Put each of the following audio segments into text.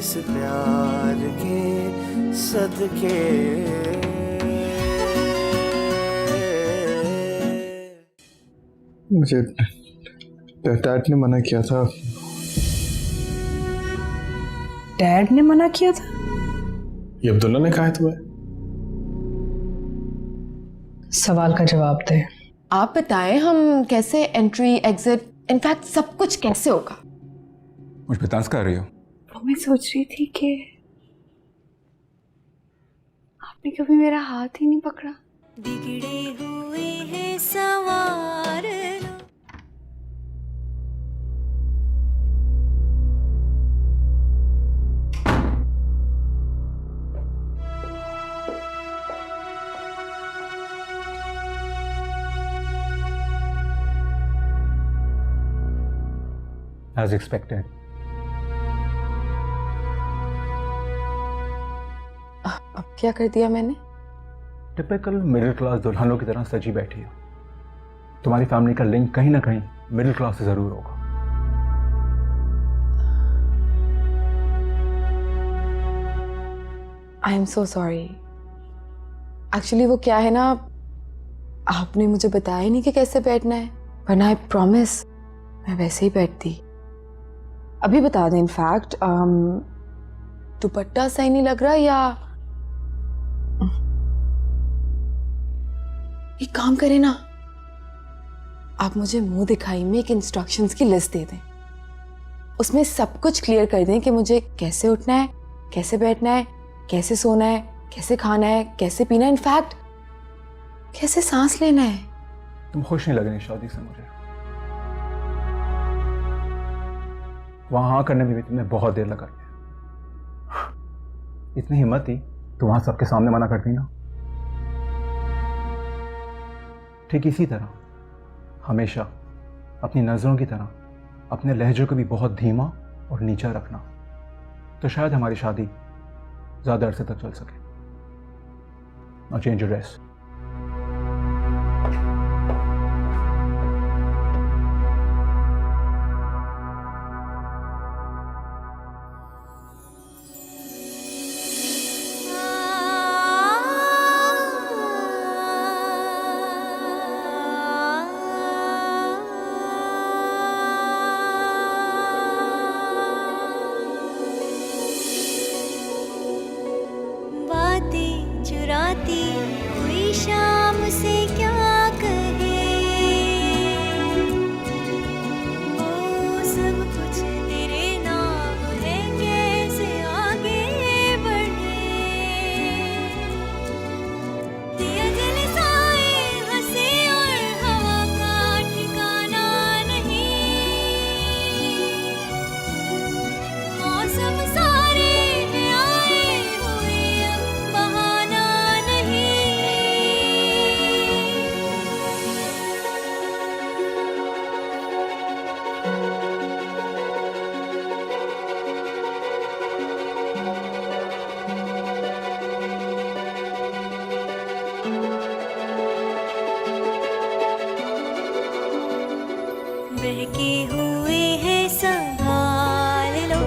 इस प्यार के सदके। मुझे डैड ने मना किया था। डैड ने मना किया था? ये अब्दुल्ला ने कहा है तुम्हें? सवाल का जवाब दे। आप बताएं हम कैसे एंट्री एग्जिट इनफैक्ट सब कुछ कैसे होगा। मुझ पे ताश कर रही हो? वो मैं सोच रही थी कि आपने कभी मेरा हाथ ही नहीं पकड़ा। बिगड़े हुए हैं सवार लो। As expected. अब क्या कर दिया मैंने? टिपिकल मिडिल क्लास दुल्हनों की तरह सजी बैठी हो। तुम्हारी फैमिली का लिंक कहीं ना कहीं मिडिल क्लास से जरूर होगा। आई एम सो सॉरी। एक्चुअली वो क्या है ना, आपने मुझे बताया ही नहीं कि कैसे बैठना है, वरना आई प्रॉमिस मैं वैसे ही बैठती। अभी बता दें इनफैक्ट दुपट्टा सही नहीं लग रहा या एक काम करें ना, आप मुझे मुंह दिखाई में एक इंस्ट्रक्शंस की लिस्ट दे दें, उसमें सब कुछ क्लियर कर दें कि मुझे कैसे उठना है, कैसे बैठना है, कैसे सोना है, कैसे खाना है, कैसे पीना है, इनफैक्ट कैसे सांस लेना है। तुम खुश नहीं लग रही शादी से मुझे। वहां हाँ करने में भी तुम्हें बहुत देर लगा। इतनी हिम्मत थी तो वहां सबके सामने मना करती ना। ठीक इसी तरह हमेशा अपनी नजरों की तरह अपने लहजों को भी बहुत धीमा और नीचा रखना, तो शायद हमारी शादी ज्यादा अरसे तक चल सके। Now change your dress. बातें चुराती हुई शाम से क्या कहे, वो सब कुछ तेरे नाम है, कैसे आगे बढ़े। दिया जल साए हंसे और हवा का ठिकाना नहीं, मौसम सारे हैं आए हुए अब बहाना नहीं। बहके हुए हैं संभाल लो,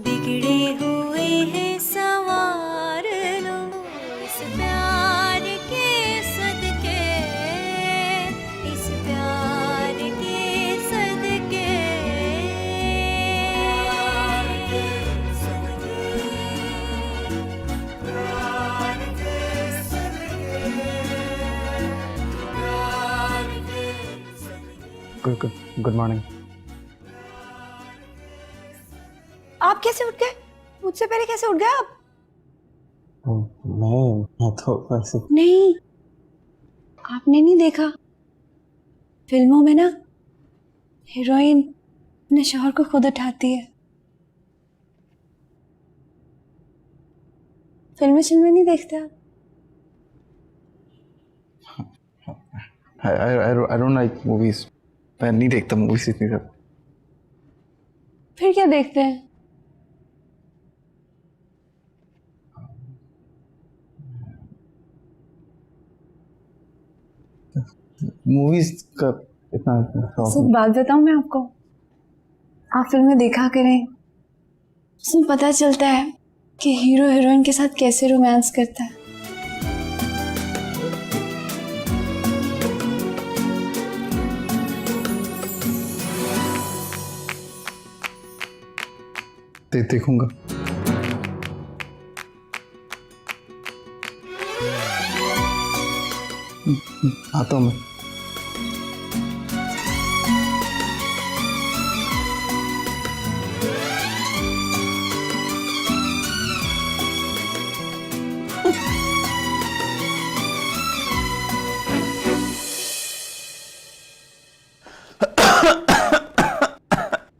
बिगड़े हुए हैं सवार लो। इस प्यार के सदके, इस प्यार के सदके। Good morning. आप कैसे उठ गए? मुझसे पहले कैसे उठ गए आप? मैं तो वैसे नहीं, आपने नहीं देखा फिल्मों में ना हीरोइन अपने शौहर को खुद उठाती है। फिल्में नहीं देखते आप? I don't like movies. मैं नहीं देखता मूवीज इतनी सब। फिर क्या देखते हैं? मूवीज का इतना शौक सिर्फ बात बताऊं मैं आपको, आप फिल्में देखा करें, उसमें पता चलता है कि हीरो हीरोइन के साथ कैसे रोमांस करता है। देखूंगा। आता हूँ मैं।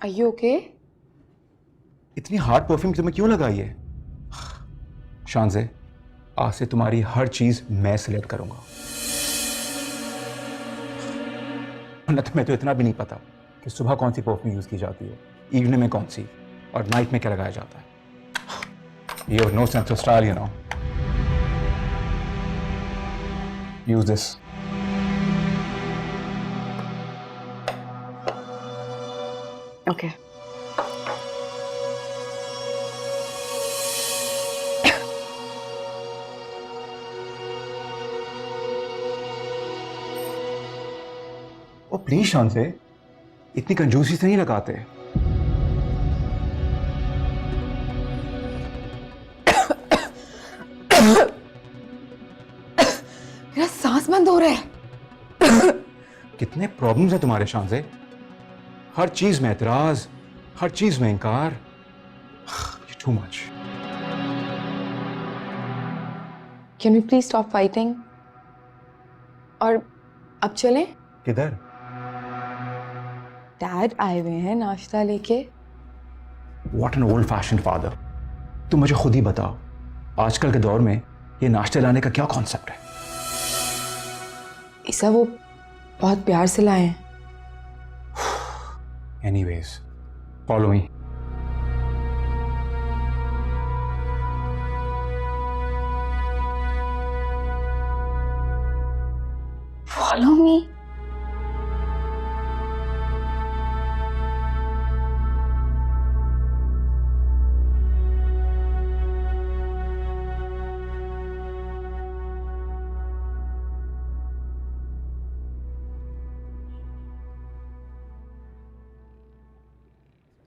Are you okay? इतनी हार्ड परफ्यूम तुम्हें क्यों लगाई है? शानज़े, आज से तुम्हारी हर चीज मैं सिलेक्ट करूंगा। न तुम्हें तो इतना भी नहीं पता कि सुबह कौन सी परफ्यूम यूज की जाती है, इवनिंग में कौन सी, और नाइट में क्या लगाया जाता है। You have no sense of style, you know. Use this. Okay. Oh please Shanzay, इतनी कंजूसी से नहीं लगाते। मेरा सांस बंद हो रहा है। कितने प्रॉब्लम्स हैं तुम्हारे शानज़े? हर चीज में एतराज, हर चीज में इनकार। Too much. Can we please stop fighting? और अब चलें? किधर? डैड आए हुए हैं नाश्ता लेके। What an old fashioned father. तुम मुझे खुद ही बताओ, आजकल के दौर में ये नाश्ते लाने का क्या कॉन्सेप्ट है? ईसा वो बहुत प्यार से लाए हैं। Anyways, follow me. Follow me.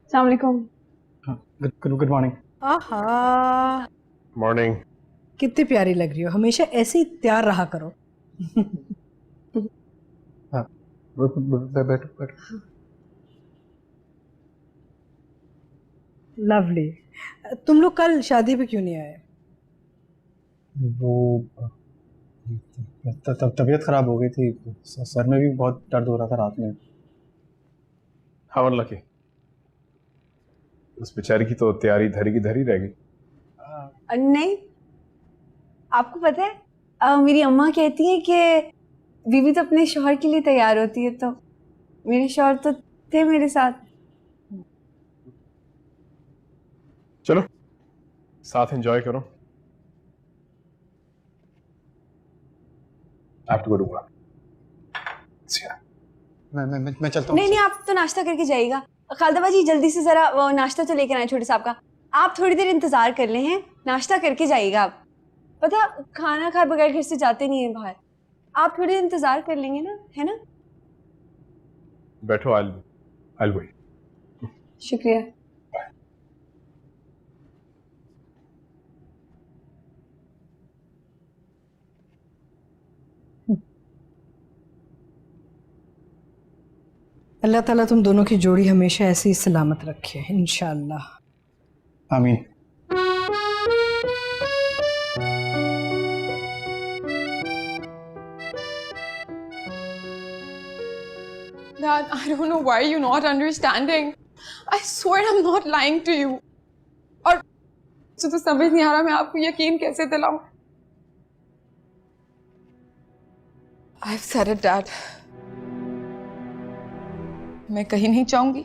अस्सलाम वालेकुम। Good morning. आहा, मॉर्निंग। कितनी प्यारी लग रही हो, हमेशा ऐसे ही तैयार रहा करो। हाँ, बैठो। लवली। तुम लोग कल शादी पे क्यों नहीं आए? वो तबीयत खराब हो गई थी, सर में भी बहुत दर्द हो रहा था रात में। How unlucky. उस बेचारी की तो तैयारी धरी की धरी रह गई। नहीं, आपको पता है मेरी अम्मा कहती है कि बीवी तो अपने शौहर के लिए तैयार होती है, तो मेरे शौहर तो थे मेरे साथ। चलो साथ एंजॉय करो। I have to go to work. See ya. मैं चलता हूँ। नहीं, आप तो नाश्ता करके जाइएगा। खालदा बाजी जल्दी से जरा वो नाश्ता तो लेकर आए छोटे साहब का। आप थोड़ी देर इंतजार कर ले हैं, नाश्ता करके जाइएगा। आप पता खाना खाए बगैर घर से जाते नहीं है बाहर। आप थोड़ी देर इंतजार कर लेंगे ना, है ना? बैठो, I'll wait. शुक्रिया। अल्लाह ताला तुम दोनों की जोड़ी हमेशा ऐसे ही सलामत रखे, इंशाअल्लाह। आमीन। Dad, I don't know why you're not understanding. I swear I'm not lying to you. और मुझे तो समझ नहीं आ रहा मैं आपको यकीन कैसे दिलाऊं। I've said it, Dad. मैं कहीं नहीं जाऊंगी,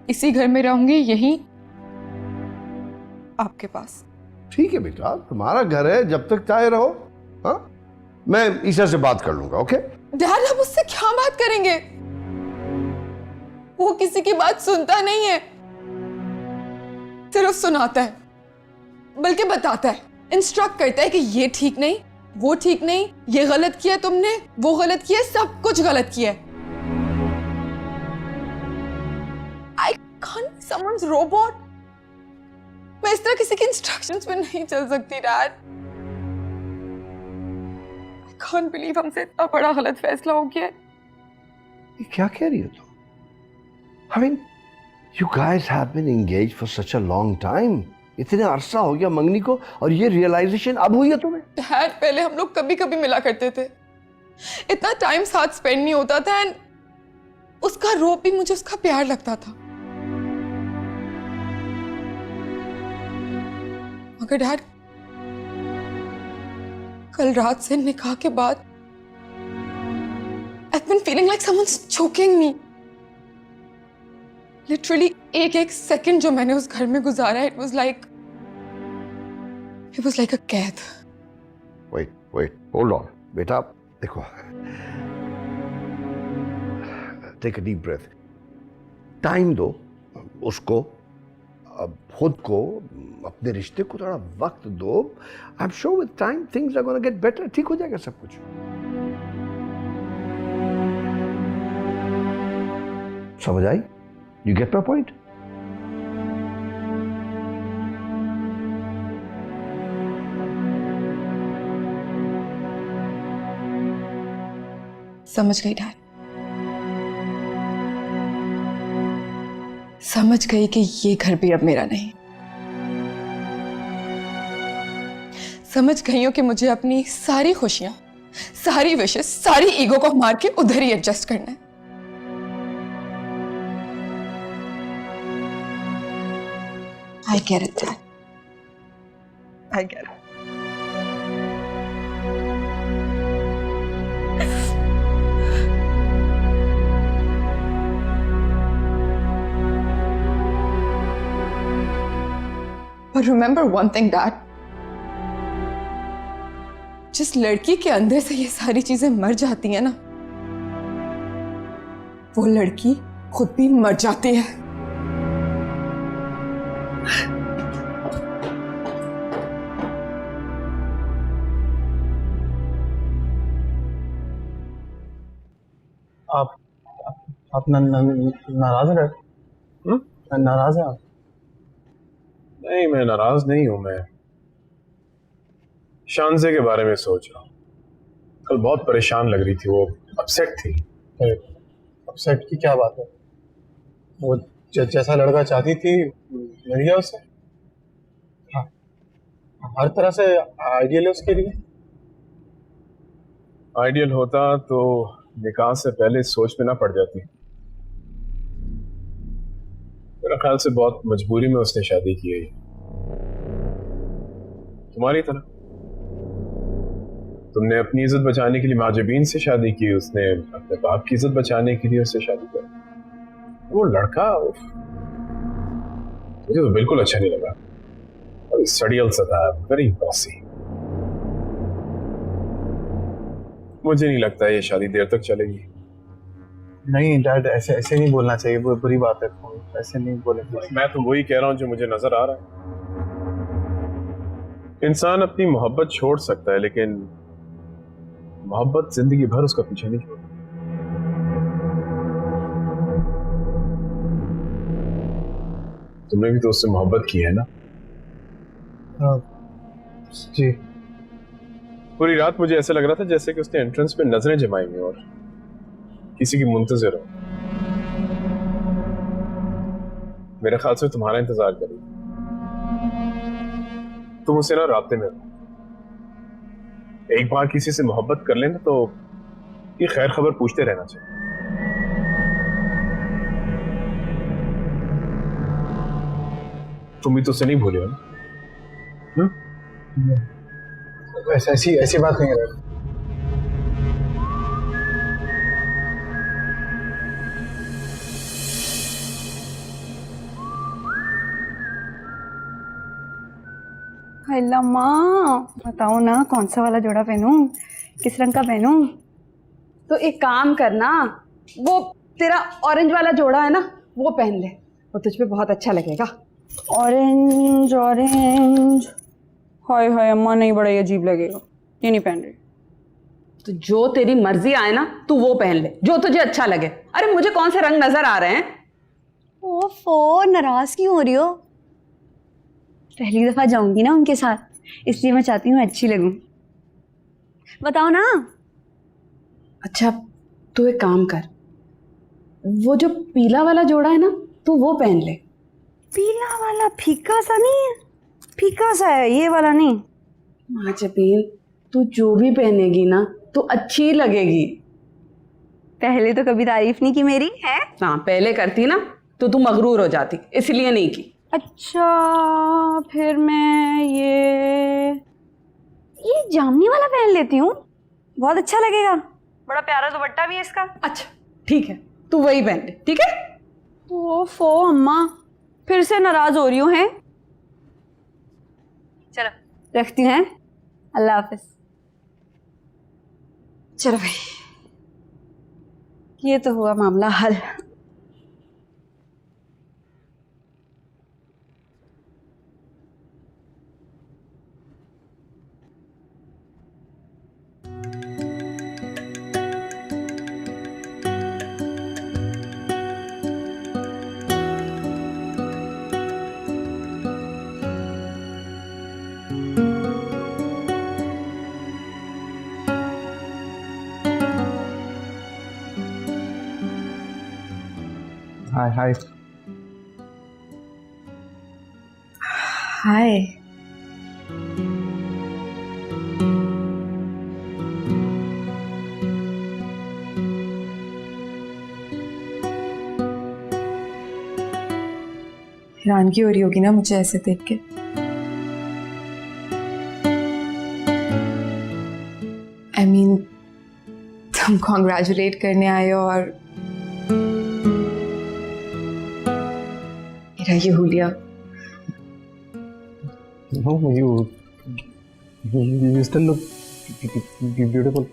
इसी घर में रहूंगी, यहीं आपके पास। ठीक है बेटा, तुम्हारा घर है, जब तक चाहे रहो। हाँ, मैं ईशा से बात कर लूंगा। ओके डैड, आप उससे क्या बात करेंगे? वो किसी की बात सुनता नहीं है। बस सुनाता है, बल्कि बताता है, इंस्ट्रक्ट करता है कि ये ठीक नहीं, वो ठीक नहीं, ये गलत किया तुमने, वो गलत किया, सब कुछ गलत किया। I can't be someone's robot. मैं इस तरह किसी के इंस्ट्रक्शंस पे नहीं चल सकती डैड। आई कांट बिलीव हमसे इतना बड़ा गलत फैसला हो गया है। ये क्या कह रही हो तुम? I mean, you guys have been engaged for such a long time. इतने अरसा हो गया मंगनी को और ये रियलाइजेशन अब हुई है तुम्हें? डैड, पहले हम लोग कभी कभी मिला करते थे, इतना टाइम साथ स्पेंड नहीं होता था, एंड उसका रोब भी मुझे उसका प्यार लगता था। मगर डैड, कल रात से निकाह के बाद I've been feeling like someone's choking me. Literally एक सेकंड जो मैंने उस घर में गुजारा, it was like a कैद। Wait, hold on. बेटा देखो, take a deep breath. Time दो उसको, अब खुद को, अपने रिश्ते को थोड़ा वक्त दो। I'm sure with time things are gonna get better. ठीक हो जाएगा सब कुछ। समझ आई? You get my point? समझ गई डैड, समझ गई कि ये घर भी अब मेरा नहीं। समझ गई हूं कि मुझे अपनी सारी खुशियां, सारी विशेस, सारी ईगो को मार के उधर ही एडजस्ट करना है। I get it, Dad. I get it. But remember one thing, Dad. जिस लड़की के अंदर से ये सारी चीजें मर जाती हैं ना, वो लड़की खुद भी मर जाती है। आप नाराज है? नाराज है आप? नहीं, मैं नाराज नहीं हूं। मैं शानज़े के बारे में सोच रहा हूँ। कल बहुत परेशान लग रही थी, वो अपसेट थी। अपसेट की क्या बात है? वो जैसा लड़का चाहती थी मिल गया उसे। हाँ, हर तरह से आइडियल है उसके लिए। आइडियल होता तो निकाह से पहले सोच में ना पड़ जाती। मेरा ख्याल से बहुत मजबूरी में उसने शादी की है, तुम्हारी तरह। तुमने अपनी इज्जत बचाने के लिए माजबीन से शादी की, उसने अपने बाप की इज्जत बचाने के लिए उससे शादी की। वो लड़का मुझे तो बिल्कुल अच्छा नहीं लगा, और सड़ियल सा था, वेरी बॉसी। मुझे नहीं लगता ये शादी देर तक चलेगी। नहीं डैड, ऐसे नहीं बोलना चाहिए, वो बुरी बात है। ऐसे नहीं बोलेंगे। मैं तो वही कह रहा हूँ जो मुझे नजर आ रहा है। इंसान अपनी मोहब्बत छोड़ सकता है, लेकिन मोहब्बत जिंदगी भर उसका पीछे नहीं छोड़ता। तुमने भी तो उससे मोहब्बत की है ना? जी। पूरी रात मुझे ऐसा लग रहा था जैसे कि उसने एंट्रेंस पे नजरें जमाई हुई और किसी की मुंतजिर हो। मेरे ख्याल से तुम्हारा इंतजार करेगी। तुम उसे ना राब्ते में रहो। एक बार किसी से मोहब्बत कर लेना तो ये खैर खबर पूछते रहना चाहिए। तुम भी तो उसे नहीं भूले हो ना? ऐसी बात नहीं है। अल्लाह माँ, बताओ ना कौन सा वाला जोड़ा पहनूं, किस रंग का पहनूं? तो एक काम करना, वो तेरा ऑरेंज वाला जोड़ा है ना, वो पहन ले, वो तुझ पे बहुत अच्छा लगेगा। Orange orange. हाय हाय अम्मा, नहीं, बड़ा ही अजीब लगेगा, ये नहीं पहन रही। तो जो तेरी मर्जी आए ना तू वो पहन ले, जो तुझे अच्छा लगे। अरे मुझे कौन से रंग नजर आ रहे हैं? ओफो, नाराज क्यों हो रही हो? पहली दफा जाऊंगी ना उनके साथ, इसलिए मैं चाहती हूँ अच्छी लगूं। बताओ ना। अच्छा तू एक काम कर, वो जो पीला वाला जोड़ा है ना तू वो पहन ले। पीला वाला फीका सा नहीं है? फीका सा है, ये वाला नहीं। माँ जबीन, तू जो भी पहनेगी ना तो अच्छी लगेगी। पहले तो कभी तारीफ नहीं की मेरी है। हाँ पहले करती ना तो तू मगरूर हो जाती, इसलिए नहीं की। अच्छा फिर मैं ये जामनी वाला पहन लेती हूँ, बहुत अच्छा लगेगा। बड़ा प्यारा दुपट्टा भी है इसका। अच्छा ठीक है, तू वही पहन ले, ठीक है। ओफो अम्मा, फिर से नाराज हो रही हूँ हैं। चलो रखती हूँ, हैं? अल्लाह हाफिज। चलो भाई, ये तो हुआ मामला हल। हाय हाय। हाय। हैरानगी हो रही होगी ना मुझे ऐसे देख के। I mean, तुम कॉन्ग्रेचुलेट करने आए हो और मेरा ये हुलिया। No, you still look beautiful.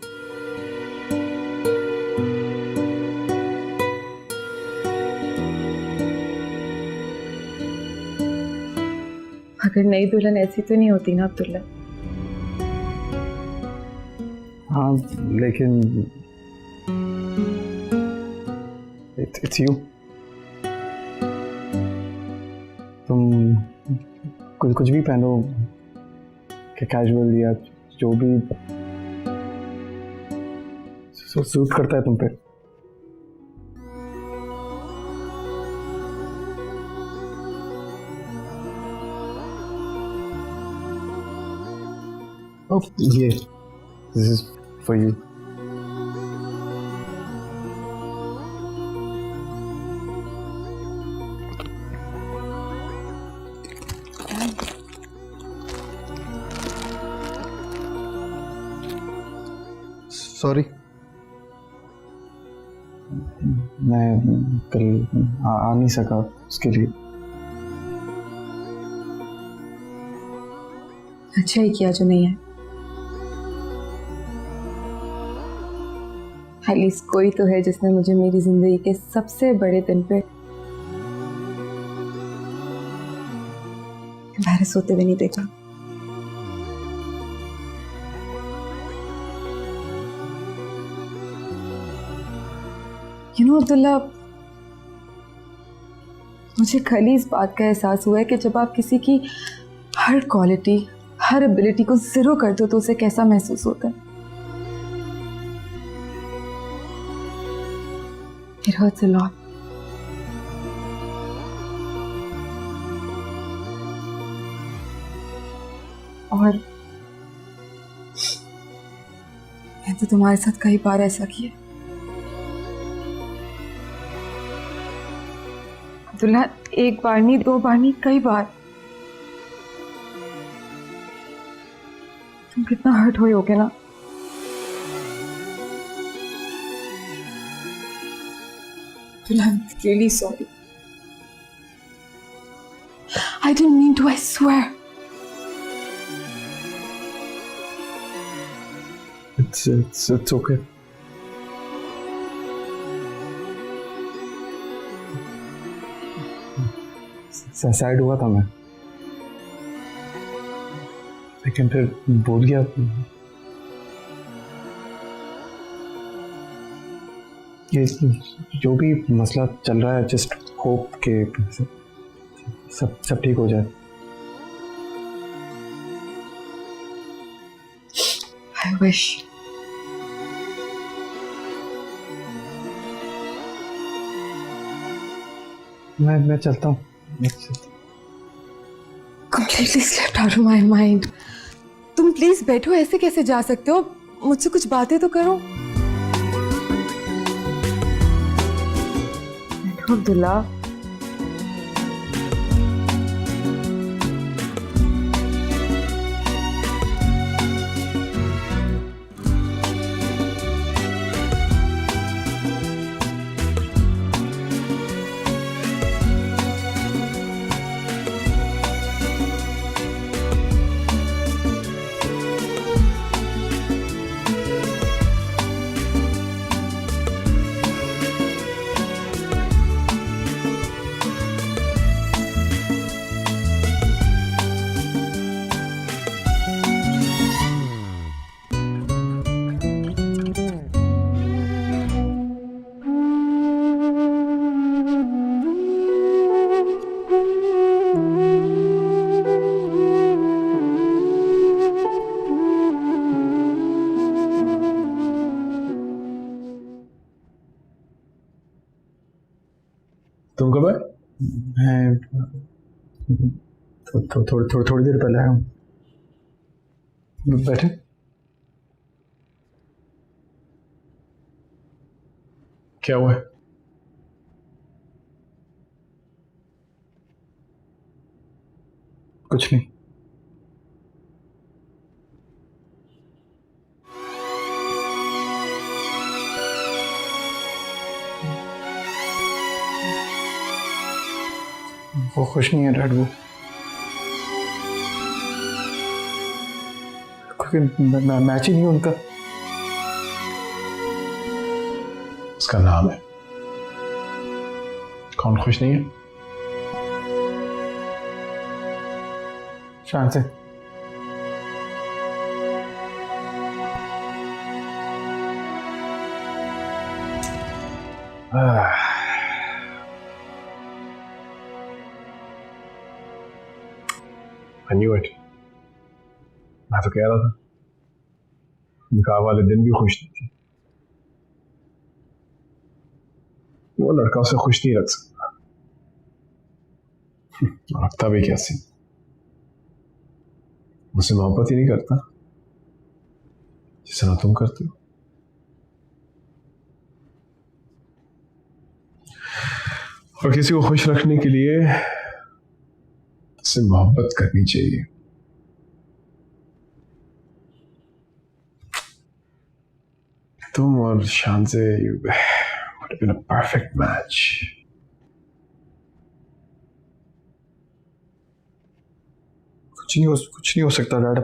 अगर नई दुल्हन ऐसी तो नहीं होती ना अब्दुल्ला। हाँ लेकिन it's you. तुम कुछ भी पहनो, कैजुअल या जो भी सूट करता है तुम पे। Oh, yeah. This is for you. Sorry, मैं कल आ नहीं सका उसके लिए। अच्छा ही किया जो नहीं है। एटलीस्ट कोई तो है जिसने मुझे मेरी जिंदगी के सबसे बड़े दिन पे एम्बैरेस होते हुए नहीं देखा। अब्दुल्ला, मुझे कल ही इस बात का एहसास हुआ है कि जब आप किसी की हर क्वालिटी, हर एबिलिटी को जीरो कर दो तो उसे कैसा महसूस होता है। It hurts a lot. और मैं तो तुम्हारे साथ कई बार ऐसा किया अब्दुल्ला, एक बार नहीं, दो बार नहीं, कई बार। तुम कितना हर्ट हुए होगे ना। I'm really sorry. I didn't mean to, I swear. It's okay. Sad हुआ था मैं, लेकिन फिर भूल गया। ये जो भी मसला चल रहा है, जस्ट होप के सब ठीक हो जाए। I wish. मैं चलता हूँ। Completely slipped out of my mind. तुम प्लीज बैठो, ऐसे कैसे जा सकते हो? मुझसे कुछ बातें तो करो। बैठो अब्दुल्ला। तुम कब आए? मैं थोड़ी देर पहले आया हूँ। बैठे। क्या हुआ है? कुछ नहीं। वो खुश नहीं है डैड, वो मैच ही नहीं है उनका। उसका नाम है। कौन खुश नहीं है? शान से। I knew it. मैं तो कह रहा था निकाह वाले दिन भी खुश नहीं थी। वो लड़का उसे खुश नहीं रख सकता। रखता भी कैसे? मुझसे मोहब्बत ही नहीं करता जिस तरह तुम करते हो। और किसी को खुश रखने के लिए उससे मोहब्बत करनी चाहिए। तुम और शान से would have been a perfect match. कुछ नहीं हो सकता डैड।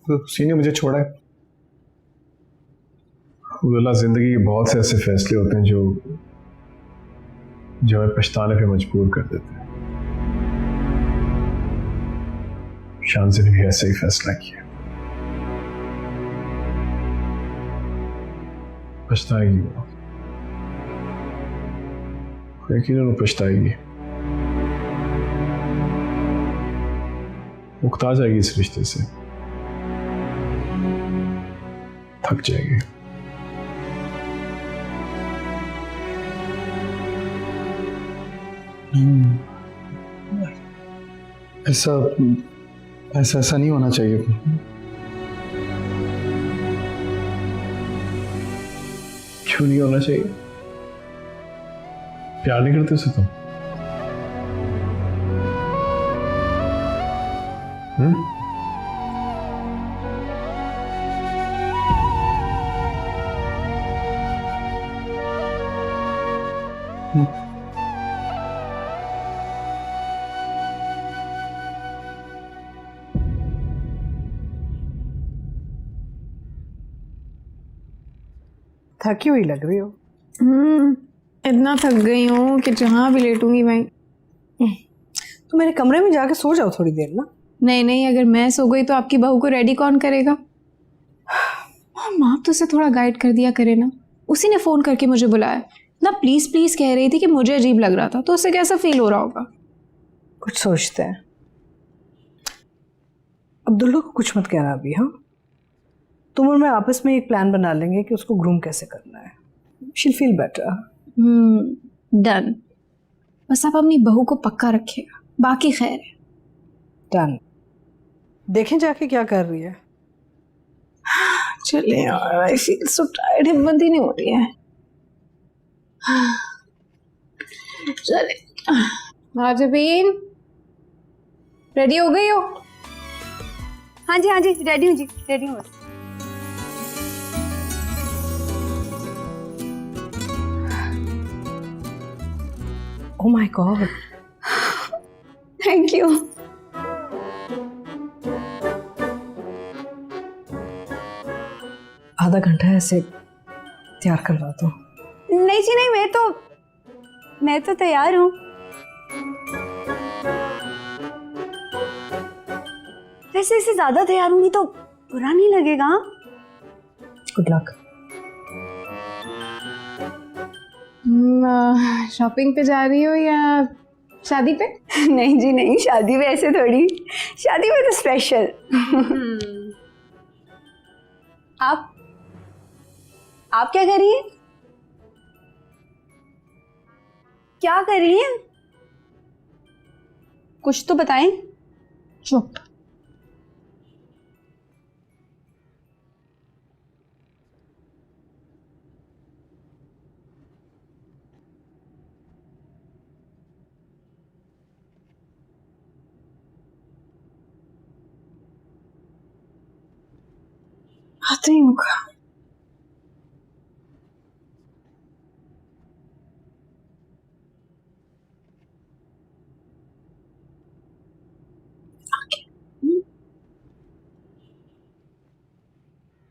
उसी ने मुझे छोड़ा है। अब्दुल्ला, जिंदगी के बहुत से ऐसे फैसले होते हैं जो हमें पछताने पे मजबूर कर देते हैं। शान से ने भी ऐसा ही फैसला किया। पछताएगी वो, यकीनन पछताएगी। उकता जाएगी इस रिश्ते से, थक जाएगी। ऐसा नहीं होना चाहिए। क्यों नहीं होना चाहिए? प्यार नहीं करते उसे तुम? थकी हुई लग रही हो। इतना थक गई हूँ कि जहाँ भी लेटूंगी वहीं। तो मेरे कमरे में जाके सो जाओ थोड़ी देर ना। नहीं नहीं, अगर मैं सो गई तो आपकी बहू को रेडी कौन करेगा? आप तो उसे थोड़ा गाइड कर दिया करे ना। उसी ने फोन करके मुझे बुलाया ना, प्लीज प्लीज कह रही थी कि मुझे अजीब लग रहा था, तो उसे कैसा फील हो रहा होगा? कुछ सोचते हैं। अब्दुल्ला को कुछ मत कहना अभी। हाँ, तुम और मैं आपस में एक प्लान बना लेंगे कि उसको ग्रूम कैसे करना है। She feel better. डन। बस आप अपनी बहू को पक्का रखिएगा, बाकी खैर है। डन। देखें जाके क्या कर रही है। चले यार, आई फील सो टायर्ड, हिम्मत ही नहीं हो रही है। चले। माजबीन रेडी हो गई हो? हाँ जी रेडी हूँ जी, रेडी हूँ। Oh my God, thank you. आधा घंटा ऐसे तैयार करवा दो। नहीं जी नहीं, मैं तो तैयार हूँ। वैसे इससे ज्यादा तैयार होंगी तो बुरा नहीं लगेगा। Good luck. शॉपिंग पे जा रही हो या शादी पे? नहीं जी नहीं, शादी में ऐसे थोड़ी, शादी में तो स्पेशल। आप क्या कर रही हैं? क्या कर रही हैं? कुछ तो बताएं। चुप। आता ही होगा।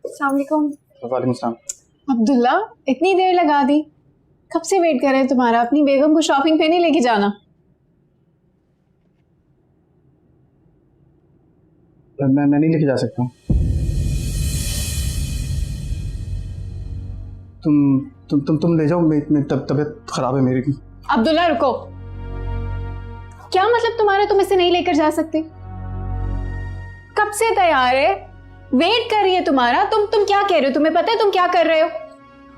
अस्सलाम वालेकुम। वालेकुम सलाम। अब्दुल्ला, इतनी देर लगा दी, कब से वेट कर रहे हैं तुम्हारा? अपनी बेगम को शॉपिंग पे नहीं लेके जाना? मैं नहीं लेके जा सकता हूँ। तुम ले जाओ, मेरी तबीयत खराब है मेरी। अब्दुल्ला रुको, क्या मतलब तुम्हारा तुम इसे नहीं लेकर जा सकते? कब से तैयार है, वेट कर रही है तुम्हारा। तुम क्या कह रहे हो? तुम्हें पता है तुम क्या कर रहे हो?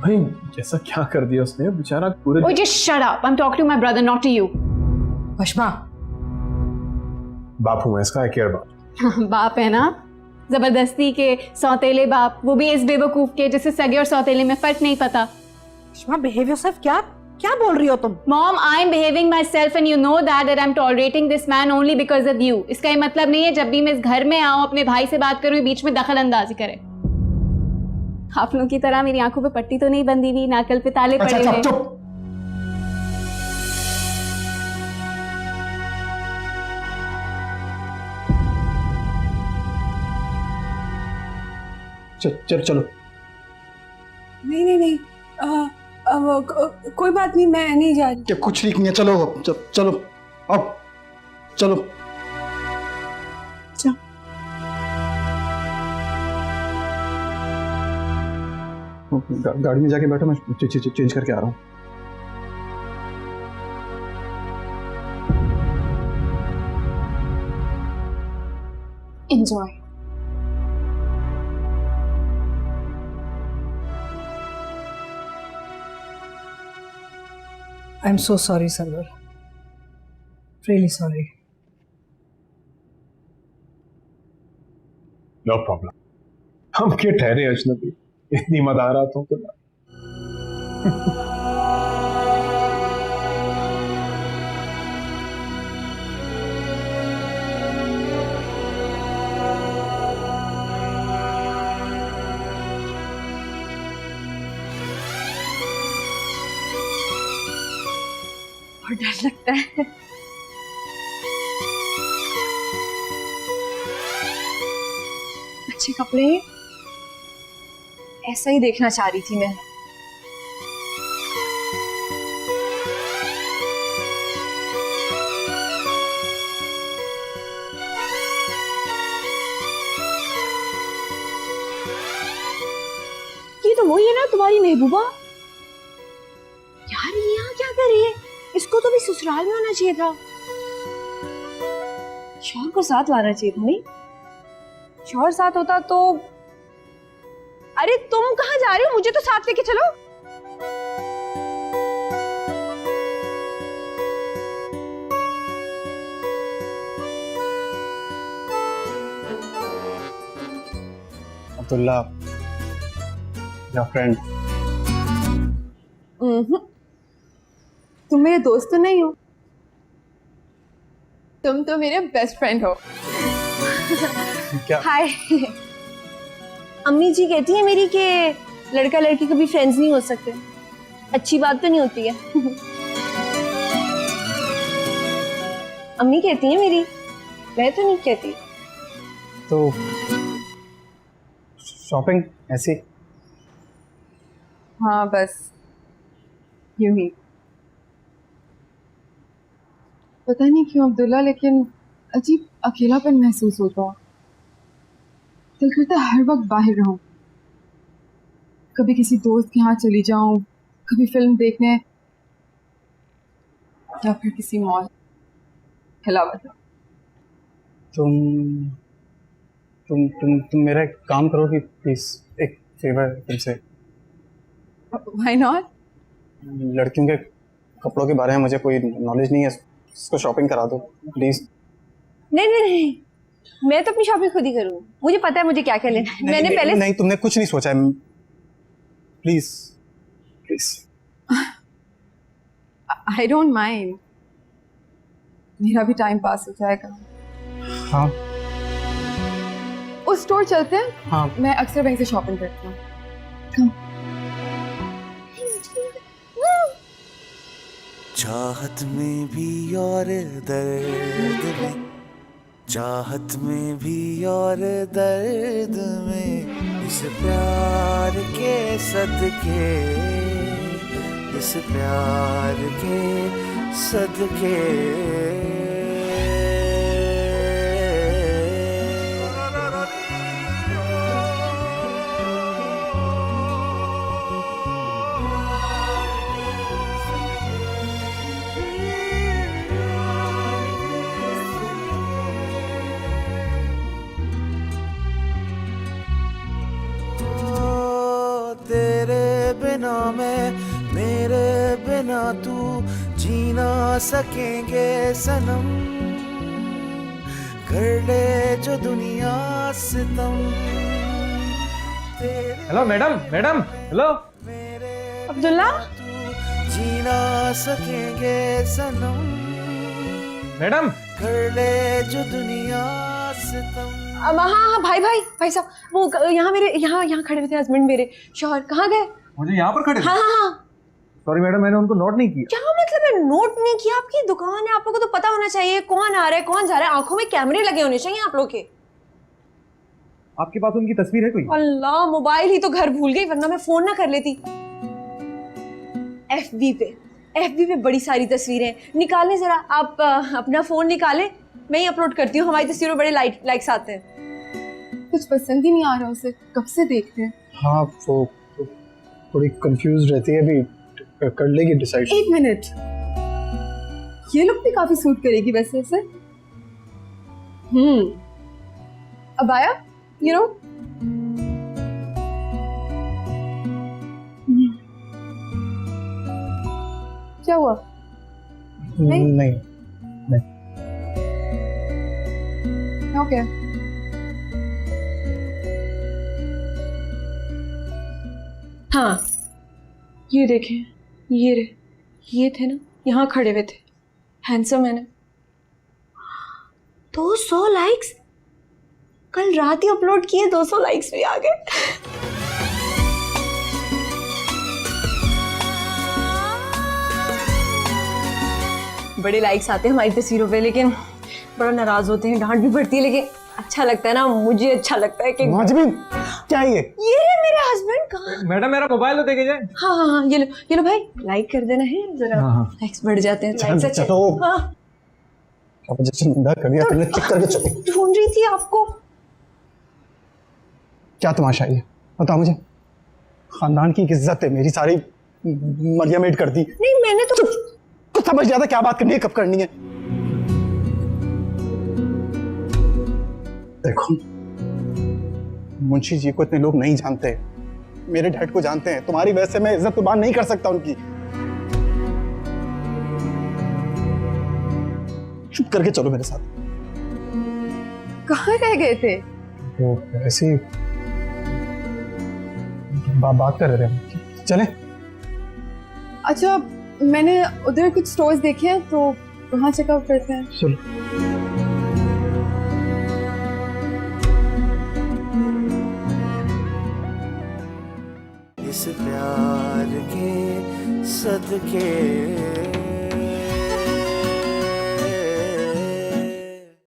भाई जैसा क्या कर दिया उसने, बेचारा पूरे। Oh, just shut up. I'm talking to my brother, not to you. वशमा, बाप हूं मैं इसका, आई केयर अबाउट। बाप है ना, जबरदस्ती के सौतेले बाप, वो भी इस बेवकूफ के जिसे सगे और सौतेले में फर्क नहीं पता। वशमा बिहेव योरसेल्फ। क्या बोल रही हो तुम? Mom, I'm behaving myself and you know that I'm tolerating this man only because of you. इसका ये मतलब नहीं है जब भी मैं इस घर में आऊं अपने भाई से बात करूं बीच में दखल अंदाजी करे। आप लोगों की तरह मेरी आंखों पे पट्टी तो नहीं बंधी हुई, नाकल पे ताले पड़े हुए। चुप। चलो। नहीं कोई बात नहीं, मैं नहीं जा रही। क्या कुछ ठीक नहीं है, चलो चलो अब चलो। गाड़ी में जाके बैठो, मैं चेंज करके आ रहा हूँ। Enjoy. I am so sorry Sarwar, really sorry. No problem, हम क्या ठहरे अजनबी, इतनी मदारातों के बाद। और डर लगता है। अच्छे कपड़े, ऐसा ही देखना चाह रही थी मैं। तो वही है ना तुम्हारी महबूबा। यार ये यहाँ क्या कर रही है? इसको तो भी ससुराल में होना चाहिए था। शौहर को साथ लाना चाहिए था। नहीं, शौहर साथ होता तो। अरे तुम कहाँ जा रहे हो? मुझे तो साथ लेके चलो। Abdullah, your friend. तुम मेरे दोस्त तो नहीं हो, तुम तो मेरे बेस्ट फ्रेंड हो। क्या? हाय। अम्मी जी कहती है मेरी कि लड़का लड़की कभी फ्रेंड्स नहीं हो सकते। अच्छी बात तो नहीं होती है। अम्मी कहती है मेरी, मैं तो नहीं कहती। तो शॉपिंग ऐसी? हाँ बस यूं ही। पता नहीं क्यों अब्दुल्ला, लेकिन अजीब अकेलापन महसूस होता है। दिल करता है हर वक्त बाहर रहूं, कभी किसी दोस्त के यहाँ चली जाऊं, कभी फिल्म देखने, या फिर किसी मॉल। हिलावत। तुम मेरा एक काम करोगी प्लीज? एक फेवर तुमसे। Why not? लड़कियों के कपड़ों के बारे में मुझे कोई नॉलेज नहीं है, इसको शॉपिंग करा दो प्लीज। नहीं नहीं नहीं, मैं तो अपनी शॉपिंग खुद ही करूँ। मुझे पता है मुझे क्या क्या लेना है। मैंने पहले नहीं, तुमने कुछ नहीं सोचा है। Please please. I don't mind, मेरा भी टाइम पास हो जाएगा। हाँ उस स्टोर चलते हैं। हाँ, मैं अक्सर वहीं से शॉपिंग करती हूँ। चाहत में भी और दर्द में, चाहत में भी और दर्द में, इस प्यार के सदके, इस प्यार के सदके। बिना मैं, मेरे बिना तू जी ना सकेंगे सनम, कर ले जो दुनिया सितम। Hello madam, madam hello. Abdullah, जी ना सकेंगे सनम, मैडम कर ले जो दुनिया सितम। हाँ हाँ भाई भाई भाई साहब, वो यहाँ मेरे यहाँ खड़े हुए थे हस्बैंड मेरे। शौहर कहाँ गए? मुझे यहाँ पर खड़े? हाँ हाँ हाँ। सॉरी मैडम, मैंने उनको नोट नहीं किया। क्या मतलब है नोट नहीं किया? आपकी दुकान है, आप लोगों को तो पता होना चाहिए कौन आ रहा है कौन जा रहा है। आंखों में कैमरे लगे होने चाहिए आप लोग के। आपके पास उनकी तस्वीर है कोई? अल्लाह, मोबाइल ही तो घर भूल गई, वरना मैं फोन ना कर लेती। FB पे बड़ी सारी तस्वीरें निकालें जरा। आप अपना फोन निकालें, मैं ही अपलोड करती हूँ। हमारी तस्वीरों में बड़े लाइक्स आते हैं। कुछ पसंद ही नहीं आ रहा उसे, कब से देखते हैं। हाँ वो थोड़ी कंफ्यूज रहती है, अभी कर लेगी डिसाइड। एक मिनट, ये लुक भी काफी सूट करेगी वैसे इसे। अब आया यू नो। क्या हुआ? नहीं ओके। हाँ ये देखें, ये थे ना, यहाँ खड़े हुए थे, हैंडसम है ना। 200 लाइक्स, कल रात ही अपलोड किए, 200 लाइक्स भी आ गए। बड़े लाइक्स आते हैं हमारी तस्वीरों पे, लेकिन बड़ा नाराज होते हैं, डांट भी पड़ती है, लेकिन अच्छा लगता है ना। मुझे अच्छा लगता है कि क्या ये मेरे हस्बैंड कहाँ? मैडम मेरा मोबाइल तो देके जाए। हाँ हाँ हाँ, ये लो भाई, लाइक कर देना है जरा। लाइक्स बढ़ जाते हैं। लाइक्स चलो। हाँ, अब जैसे नंगा कर दिया तुमने, चेक करके चलो। ढूंढ रही थी आपको। क्या तमाशा है ये, बताओ मुझे। खानदान की इज्जत है मेरी सारी मरिया मेड कर दी। नहीं मैंने तो कुछ समझ नहीं आता क्या बात करनी है, कब करनी है। देखो मुंशी जी को इतने लोग नहीं जानते, मेरे डैड को जानते हैं। तुम्हारी वजह से मैं इज्जत कुर्बान नहीं कर सकता उनकी। चुप करके चलो मेरे साथ। कहाँ रह गए थे? वो ऐसे ही बात कर रहे थे। चले? अच्छा मैंने उधर कुछ स्टोर्स देखे हैं तो वहाँ चेकआउट करते हैं। चलो। इस प्यार के सदके